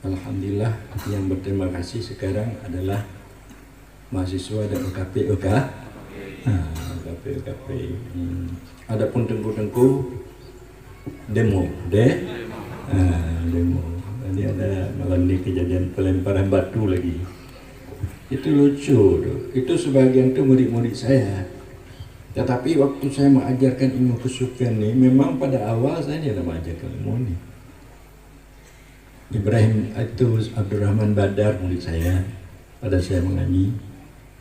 Alhamdulillah yang berterima kasih sekarang adalah mahasiswa dan UKP. Adapun tengku-tengku demo. Tadi ada malam ini kejadian pelemparan batu lagi. Itu lucu tuh. Itu sebagian tuh murid-murid saya. Tetapi waktu saya mengajarkan ilmu kesufian ini, memang pada awal saya tidak mengajarkan ilmu ini. Ibrahim itu Abdurrahman Badar murid saya pada saya mengaji.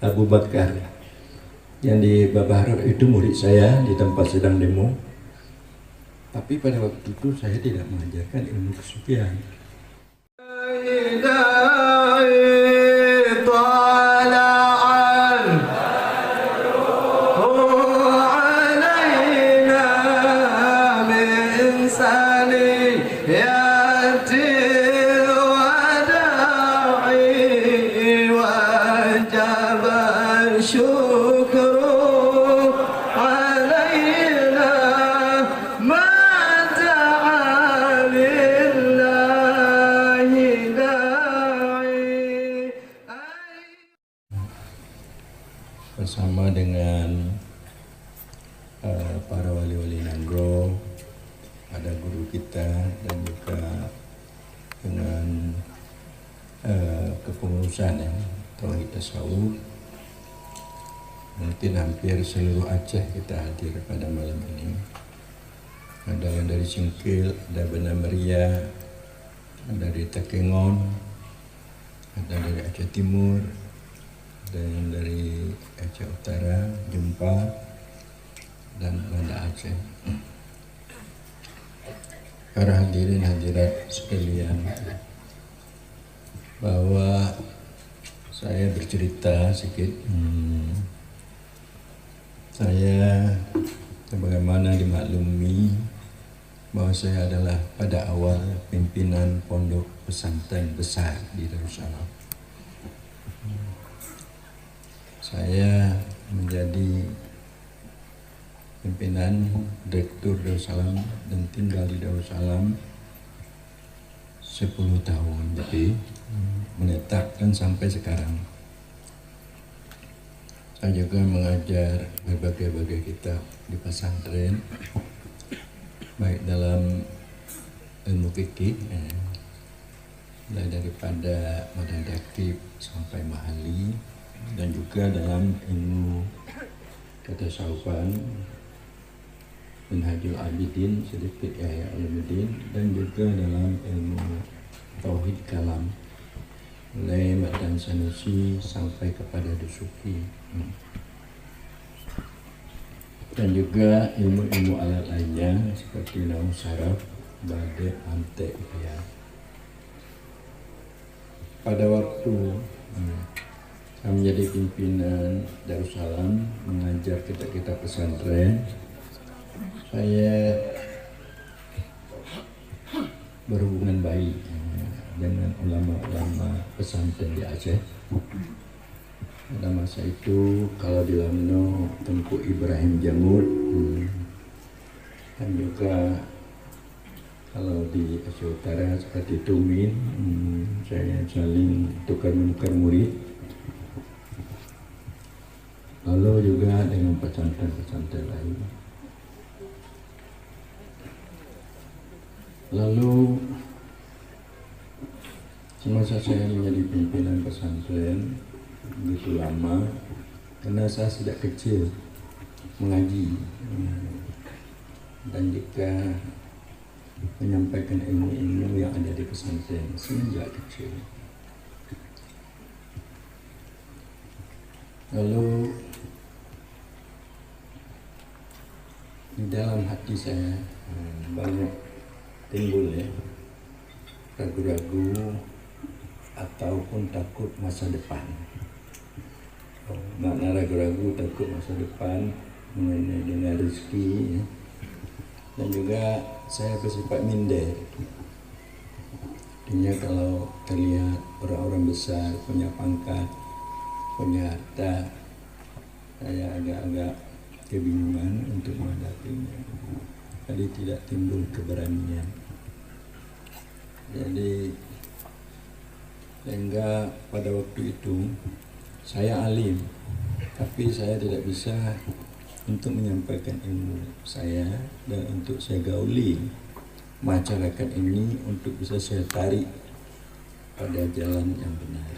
Abu Bakar yang di Babahrok itu murid saya di tempat sedang demo. Tapi pada waktu itu saya tidak mengajarkan ilmu kesufian. Bersama dengan para wali-wali Nanggro, ada guru kita, dan juga dengan kepengurusan Tauhid Tasawuf. Mungkin hampir seluruh Aceh kita hadir pada malam ini. Ada yang dari Singkil, ada Banda Meria, ada dari Takengon, ada dari Aceh Timur, dan dari Aceh Utara, Jumpa, dan Banda Aceh. Para hadirin hadirat sekalian, bahwa saya bercerita sedikit. Saya sebagaimana dimaklumi bahwa saya adalah pada awal pimpinan pondok pesantren besar di Darussalam. Saya menjadi pimpinan Direktur Darussalam dan tinggal di Darussalam 10 tahun lebih, menetapkan sampai sekarang. Saya juga mengajar berbagai kitab di pesantren, baik dalam ilmu fikih, mulai daripada Madadakib sampai Mahali, dan juga dalam ilmu ketasawufan Minhajul Abidin sedikit Ihya Ulumuddin, dan juga dalam ilmu Tauhid Kalam mulai Ma'dan Sanusi sampai kepada Dusuki, dan juga ilmu-ilmu alat lainnya seperti Nahwu Saraf, Bade, Mantik, ya. Pada waktu saya menjadi pimpinan Darussalam mengajar kitab-kitab pesantren, saya berhubungan baik dengan ulama-ulama pesantren di Aceh. Pada masa itu kalau di Lamno Tengku Ibrahim Jamud, dan juga kalau di Aceh Utara seperti Tumin, saya saling tukar-menukar murid. Lalu juga dengan pesantren-pesantren lain. Lalu semasa saya menjadi pimpinan pesantren begitu lama, karena saya sejak kecil mengaji dan juga menyampaikan ilmu-ilmu yang ada di pesantren sejak kecil. Lalu di dalam hati saya banyak timbul ragu-ragu ataupun takut masa depan. Makna ragu-ragu, takut masa depan mengenai dengan rezeki, dan juga saya bersifat minder. Artinya kalau terlihat orang-orang besar punya pangkat, punya harta, saya agak-agak kebingungan untuk menghadapinya. Jadi tidak timbul keberanian. Jadi sehingga pada waktu itu saya alim, tapi saya tidak bisa untuk menyampaikan ilmu saya dan untuk saya gauli masyarakat ini untuk bisa saya tarik pada jalan yang benar.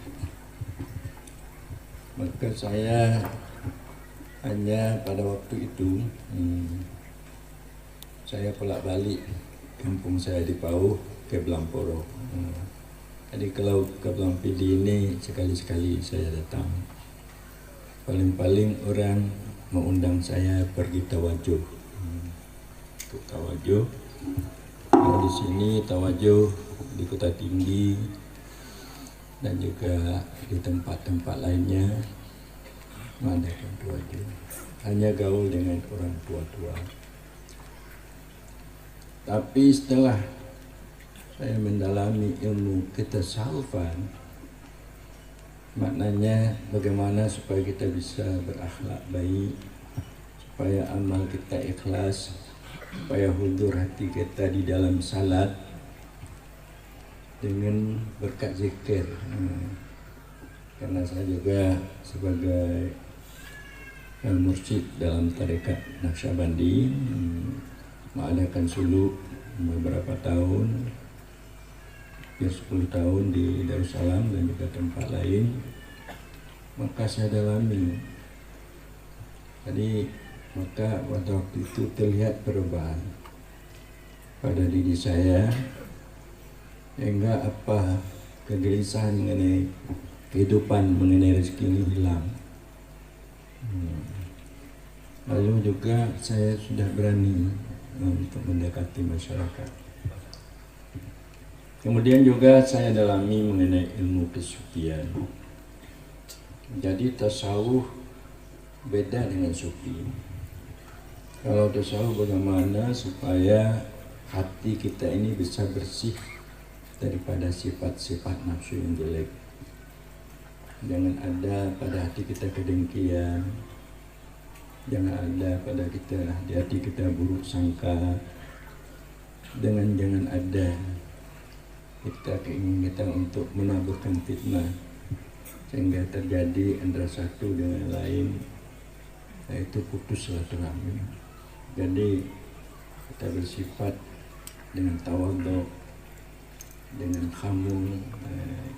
Maka saya hanya pada waktu itu saya pulak balik kampung saya di Pauh ke Belamporo. Jadi kalau ke Belampidi ini sekali-sekali saya datang. Paling-paling orang mengundang saya pergi tawajuh. Untuk tawajuh. Kalau di sini tawajuh di Kota Tinggi dan juga di tempat-tempat lainnya mengadakan tawajuh. Hanya gaul dengan orang tua-tua. Tapi setelah saya mendalami ilmu ketasawufan, maknanya bagaimana supaya kita bisa berakhlak baik, supaya amal kita ikhlas, supaya hudur hati kita di dalam salat dengan berkat zikir. Karena saya juga sebagai mursyid dalam tarekat Naqsyabandi mengadakan suluk beberapa tahun, 10 tahun di Darussalam dan juga tempat lain, maka saya dalami. Jadi maka pada waktu itu terlihat perubahan pada diri saya, hingga apa kegelisahan mengenai kehidupan, mengenai rezeki ini hilang. Lalu juga saya sudah berani untuk mendekati masyarakat. Kemudian juga saya dalami mengenai ilmu kesufian. Jadi tasawuf beda dengan sufi. Kalau tasawuf bagaimana supaya hati kita ini bisa bersih daripada sifat-sifat nafsu yang jelek. Jangan ada pada hati kita kedengkian. Jangan ada pada di hati kita buruk sangka. Jangan ada kita keinginan kita untuk menaburkan fitnah sehingga terjadi antara satu dengan lain, yaitu putus silaturahmi. Jadi kita bersifat dengan tawadhu, dengan khamul,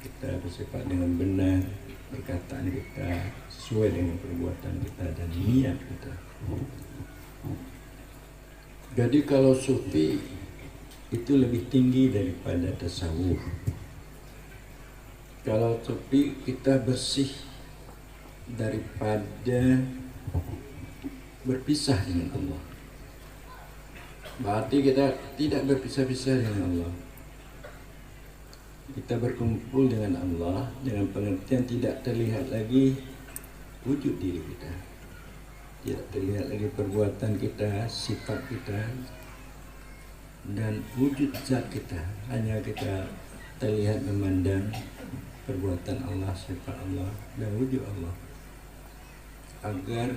kita bersifat dengan benar, perkataan kita sesuai dengan perbuatan kita dan niat kita. Jadi kalau sufi itu lebih tinggi daripada tasawuf. Kalau sufi kita bersih daripada berpisah dengan Allah. Berarti kita tidak berpisah-pisah dengan Allah. Kita berkumpul dengan Allah dengan pengertian tidak terlihat lagi wujud diri kita. Tidak terlihat lagi perbuatan kita, sifat kita, dan wujud zat kita. Hanya kita terlihat memandang perbuatan Allah, sifat Allah, dan wujud Allah, agar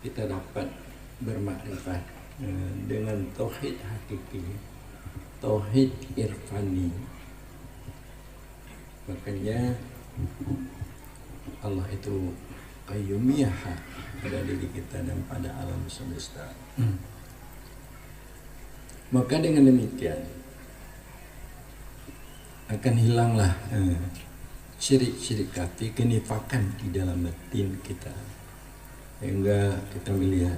kita dapat bermakrifat dengan tauhid hakiki, tauhid irfani. Makanya Allah itu qayyumiyah pada diri kita dan pada alam semesta. Maka dengan demikian akan hilanglah syirik-syirik kafir, kenifakan di dalam batin kita, sehingga kita melihat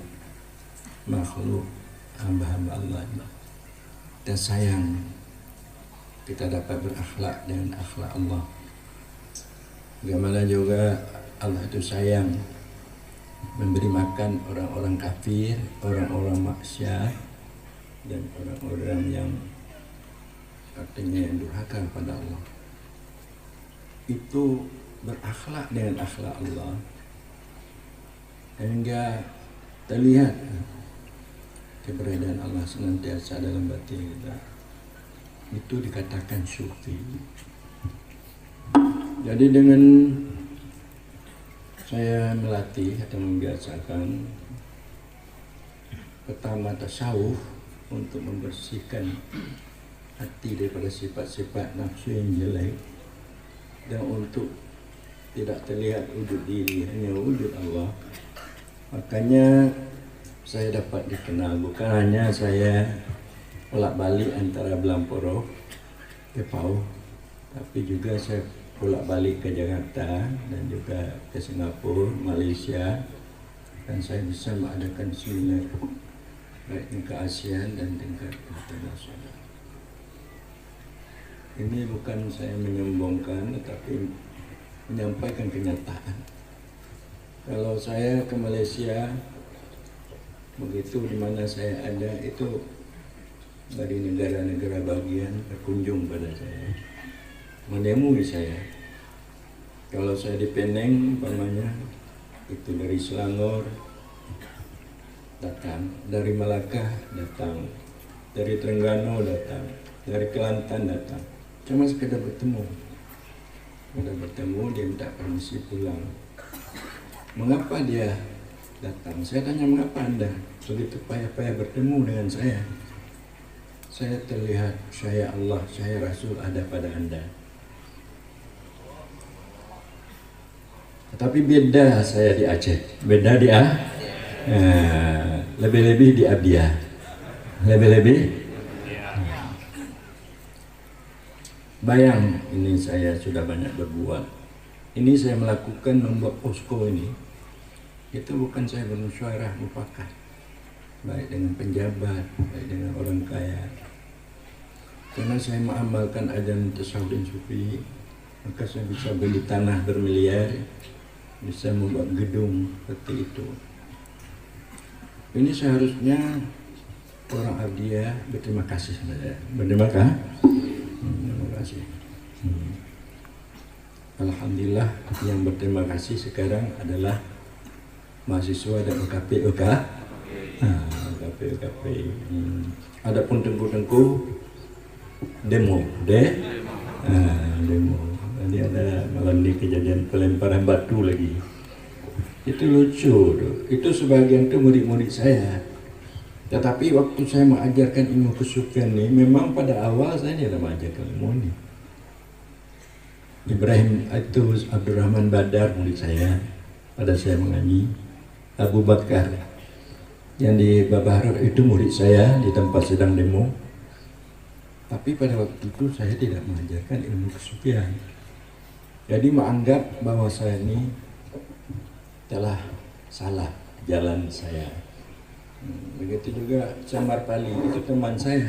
makhluk hamba-hamba Allah ini kita sayang, kita dapat berakhlak dengan akhlak Allah. Bagaimana juga Allah itu sayang memberi makan orang-orang kafir, orang-orang maksiat, dan orang-orang yang artinya yang durhaka kepada Allah. Itu berakhlak dengan akhlak Allah hingga terlihat keberadaan Allah senantiasa dalam batin kita. Itu dikatakan sufi. Jadi dengan saya melatih atau membiasakan pertama tasawuf untuk membersihkan hati daripada sifat-sifat nafsu yang jelek, dan untuk tidak terlihat wujud diri, hanya wujud Allah. Makanya saya dapat dikenal, bukan hanya saya bolak-balik antara Belamporo ke Pau, tapi juga saya bolak-balik ke Jakarta dan juga ke Singapura, Malaysia, dan saya bisa mengadakan seminar baik tingkat ASEAN dan tingkat internasional. Ini bukan saya menyombongkan, tetapi menyampaikan kenyataan. Kalau saya ke Malaysia, begitu di mana saya ada itu dari negara-negara bagian berkunjung pada saya, menemui saya. Kalau saya di Penang, umpamanya itu dari Selangor datang, dari Malaka datang, dari Terengganu datang, dari Kelantan datang, cuma sekedar bertemu. Sudah bertemu, dia minta permisi pulang. Mengapa dia datang? Saya tanya, mengapa Anda begitu payah-payah bertemu dengan saya? Saya terlihat, saya Allah, saya Rasul ada pada Anda. Tapi beda saya di Aceh, beda di lebih-lebih di Abdiah, lebih-lebih. Bayang, ini saya sudah banyak berbuat. Ini saya melakukan membuat posko ini. Itu bukan saya bermusyawarah mufakat, baik dengan penjabat, baik dengan orang kaya. Karena saya mengamalkan ajaran tasawuf dan sufi, maka saya bisa beli tanah bermiliar, bisa membuat gedung seperti itu. Ini seharusnya orang Abdiah berterima kasih saja. Berterima kasih. Alhamdulillah, yang berterima kasih sekarang adalah mahasiswa dan UKP. Adapun tengku-tengku demo. Nanti ada malam ini kejadian pelemparan batu lagi. Itu lucu tuh. Itu sebagian itu murid-murid saya. Tetapi waktu saya mengajarkan ilmu kesufian ini, memang pada awal saya tidak mengajarkan ilmu ini. Ibrahim itu Abdurrahman Badar murid saya pada saya mengaji. Abu Bakar yang di Babahar itu murid saya di tempat sedang demo. Tapi pada waktu itu saya tidak mengajarkan ilmu kesufian. Jadi menganggap bahwa saya ini telah salah jalan saya. Begitu juga Samar Pali, itu teman saya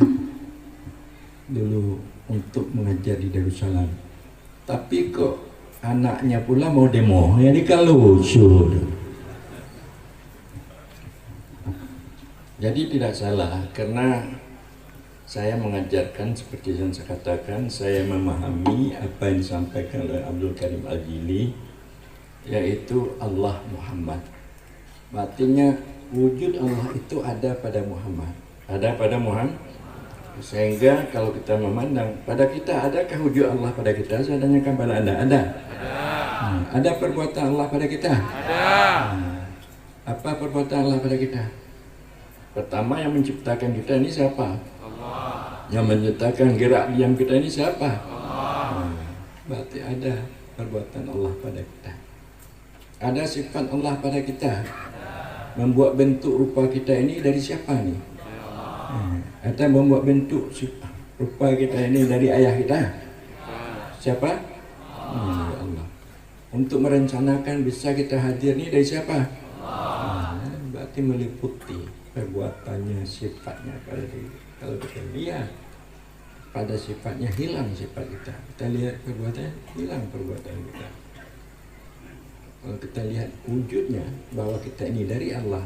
dulu untuk mengajar di Darussalam. Tapi kok anaknya pula mau demo, jadi kan lucu. Jadi tidak salah, karena saya mengajarkan seperti yang saya katakan, saya memahami apa yang disampaikan oleh Abdul Karim Al-Jili, yaitu Allah Muhammad. Artinya wujud Allah itu ada pada Muhammad, ada pada Muhammad. Sehingga kalau kita memandang pada kita, adakah wujud Allah pada kita? Saya tanyakan pada Anda, ada? Ada perbuatan Allah pada kita? Ada. Apa perbuatan Allah pada kita? Pertama, yang menciptakan kita ini siapa? Allah. Yang menciptakan gerak diam kita ini siapa? Allah. Berarti ada perbuatan Allah pada kita. Ada sifat Allah pada kita. Membuat bentuk rupa kita ini dari siapa nih? Atau membuat bentuk rupa kita ini dari ayah kita? Siapa? Allah. Untuk merencanakan bisa kita hadir ini dari siapa? Berarti meliputi perbuatannya, sifatnya pada diri. Kalau kita lihat pada sifatnya, hilang sifat kita. Kita lihat perbuatannya, hilang perbuatan kita. Kalau kita lihat wujudnya, bahwa kita ini dari Allah.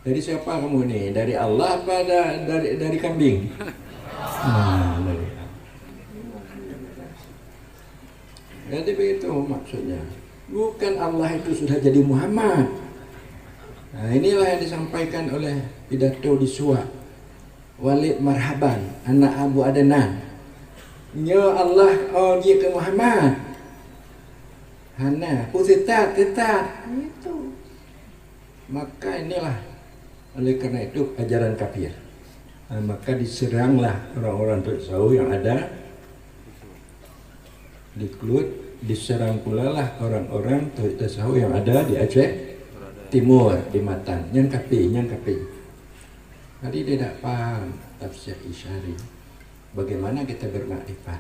Dari siapa kamu ini? Dari Allah apa dari kambing? Dari Allah. Jadi begitu maksudnya. Bukan Allah itu sudah jadi Muhammad. Nah, inilah yang disampaikan oleh pidato di Suwa. Walid Marhaban, anak Abu Adnan. Ya Allah, ke Muhammad. Hana, tetap itu. Maka inilah, oleh karena itu ajaran kafir. Maka diseranglah orang-orang tasawuf yang ada di Kelut, diserang pula lah orang-orang tauhid tasawuf yang ada di Aceh Timur, di Matan, Nyangkapi. Jadi dia tidak paham tafsir Isyari. Bagaimana kita bermakrifat?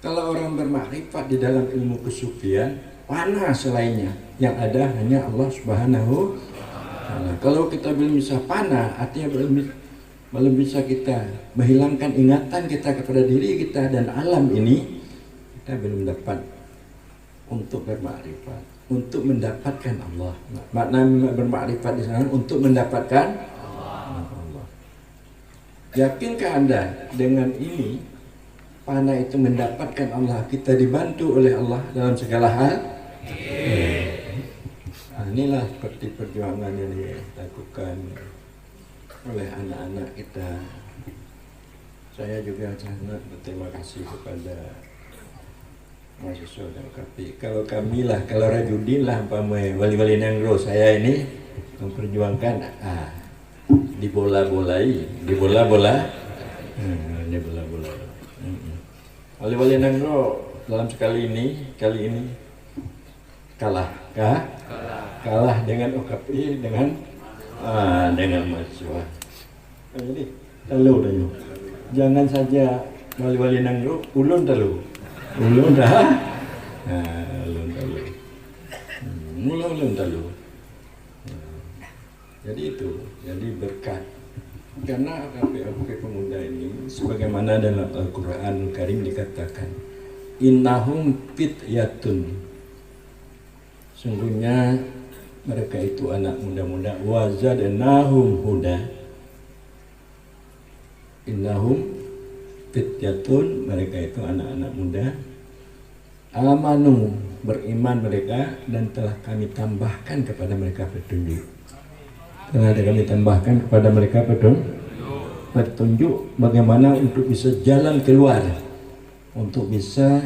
Kalau orang bermakrifat di dalam ilmu kesufian, mana selainnya? Yang ada hanya Allah Subhanahu wa Ta'ala. Kalau kita belum bisa panah, artinya belum bisa kita menghilangkan ingatan kita kepada diri kita dan alam ini, kita belum dapat untuk bermakrifat, untuk mendapatkan Allah. Makna bermakrifat di sana untuk mendapatkan Allah. Yakinkah Anda dengan ini panah itu mendapatkan Allah, kita dibantu oleh Allah dalam segala hal? Nah, inilah seperti perjuangan yang dilakukan oleh anak-anak kita. Saya juga sangat berterima kasih kepada mahasiswa dan UKP. Kalau kami lah, kalau Rajudin lah, wali-wali Nangro, saya ini memperjuangkan dibola-bolai. Wali-wali Nangro dalam kali ini kalah dengan UKP, dengan mahasiswa. Jadi talu. Jangan saja wali-wali Nangro, ulun talu. Ulun talu. Jadi itu, jadi berkat. Karena UKP pemuda ini, sebagaimana dalam Al-Quran Karim dikatakan, innahum fityatun, sungguhnya mereka itu anak muda-muda, wazadnahum huda. Innahum fityatun, mereka itu anak-anak muda, amanu, beriman mereka, dan telah kami tambahkan kepada mereka petunjuk. Telah kami tambahkan kepada mereka petunjuk bagaimana untuk bisa jalan keluar, untuk bisa,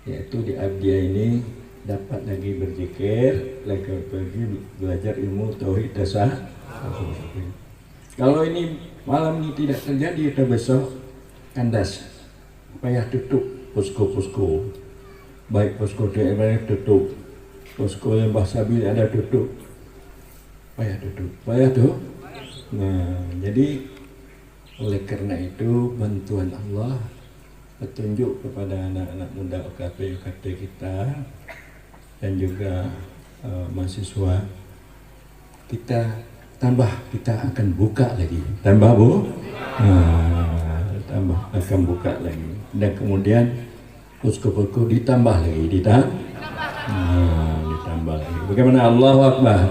yaitu di Abdiya ini dapat lagi berzikir, lagi belajar ilmu tauhid tasawuf. Kalau ini malam ini tidak terjadi, kita besok kandas, payah tutup posko-posko, baik posko daerah tutup, posko yang Basabil ada tutup, payah tuh. Nah, jadi oleh karena itu bantuan Allah, petunjuk kepada anak-anak muda UKP kita dan juga mahasiswa kita akan buka lagi, tambah akan buka lagi, dan kemudian posko-posko ditambah lagi, ditambah lagi. Bagaimana? Allahu Akbar.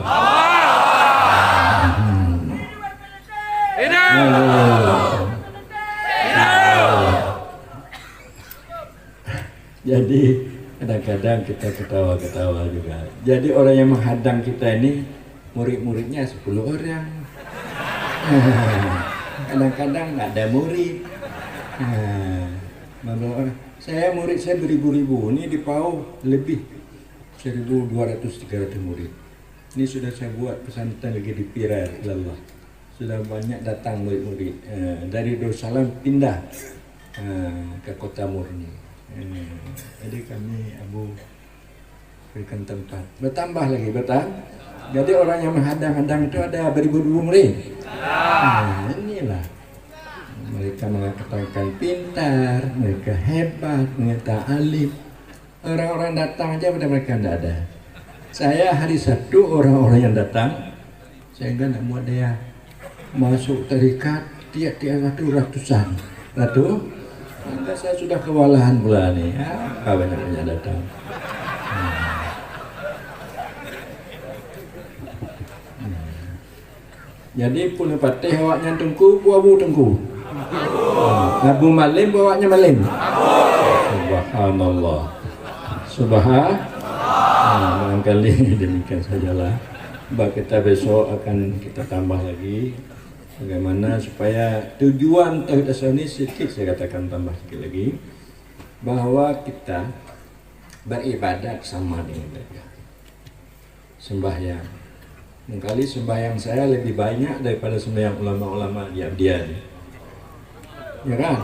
Jadi kadang-kadang kita ketawa-ketawa juga. Jadi orang yang menghadang kita ini murid-muridnya 10 orang. Kadang-kadang nggak ada murid. Saya murid saya beribu-ribu. Ini di PAU lebih 1.200-300 murid. Ini sudah saya buat pesantren lagi di Pirar, ilallah. Sudah banyak datang murid-murid dari Darussalam pindah ke Kota Murni. Jadi kami berikan tempat, bertambah lagi. Jadi orang yang menghadang-hadang itu ada beribu-ribu murid. Inilah mereka mengatakan pintar, mereka hebat, mereka alim. Orang-orang datang aja pada mereka tidak ada. Saya hari Sabtu orang-orang yang datang, saya enggak mau dia masuk terikat tiap-tiap ratusan. Enggak, saya sudah kewalahan pula nih. Banyak datang. Jadi pulau patih awaknya tengku, buabu tengku. Abu Malim bawanya Malim. Subhanallah. Barangkali demikian sajalah. Kita besok akan kita tambah lagi bagaimana supaya tujuan tauhid tasawuf ini sedikit saya katakan, tambah sedikit lagi, bahwa kita beribadat sama dengan mereka. Sembahyang, mengkali sembahyang saya lebih banyak daripada sembahyang ulama-ulama di Abdian, ya kan?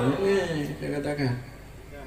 Ini saya katakan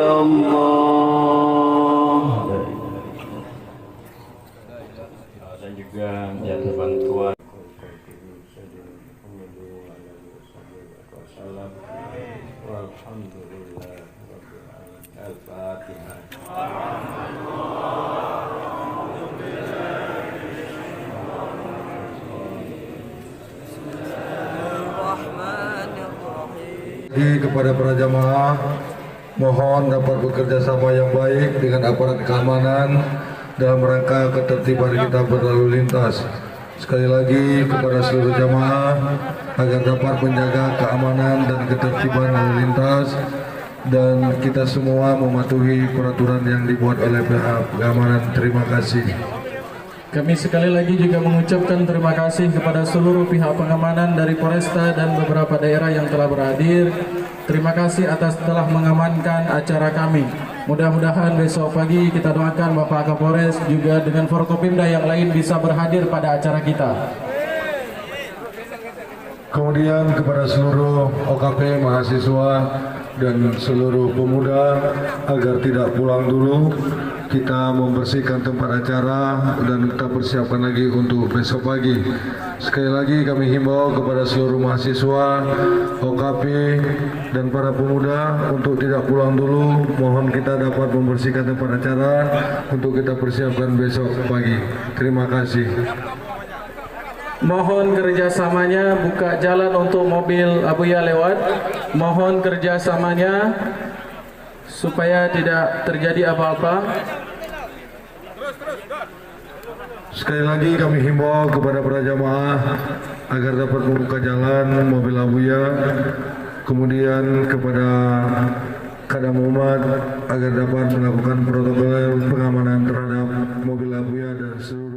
illallah. Dan juga jatuh bantuan walhamdulillah rabbil alamin. Al-Fatihah. Kepada para jamaah, mohon dapat bekerja sama yang baik dengan aparat keamanan dalam rangka ketertiban kita berlalu lintas. Sekali lagi kepada seluruh jamaah agar dapat menjaga keamanan dan ketertiban lalu lintas dan kita semua mematuhi peraturan yang dibuat oleh pihak keamanan. Terima kasih. Kami sekali lagi juga mengucapkan terima kasih kepada seluruh pihak pengamanan dari Polresta dan beberapa daerah yang telah berhadir. Terima kasih atas telah mengamankan acara kami. Mudah-mudahan besok pagi kita doakan Bapak Kapolres juga dengan Forkopimda yang lain bisa berhadir pada acara kita. Kemudian kepada seluruh OKP, mahasiswa dan seluruh pemuda agar tidak pulang dulu, kita membersihkan tempat acara dan kita persiapkan lagi untuk besok pagi. Sekali lagi kami himbau kepada seluruh mahasiswa, OKP dan para pemuda untuk tidak pulang dulu. Mohon kita dapat membersihkan tempat acara untuk kita persiapkan besok pagi. Terima kasih. Mohon kerjasamanya buka jalan untuk mobil Abuya lewat. Mohon kerjasamanya supaya tidak terjadi apa-apa. Sekali lagi kami himbau kepada para jamaah agar dapat membuka jalan mobil Abuya. Kemudian kepada Kadam umat agar dapat melakukan protokol pengamanan terhadap mobil Abuya dan seluruh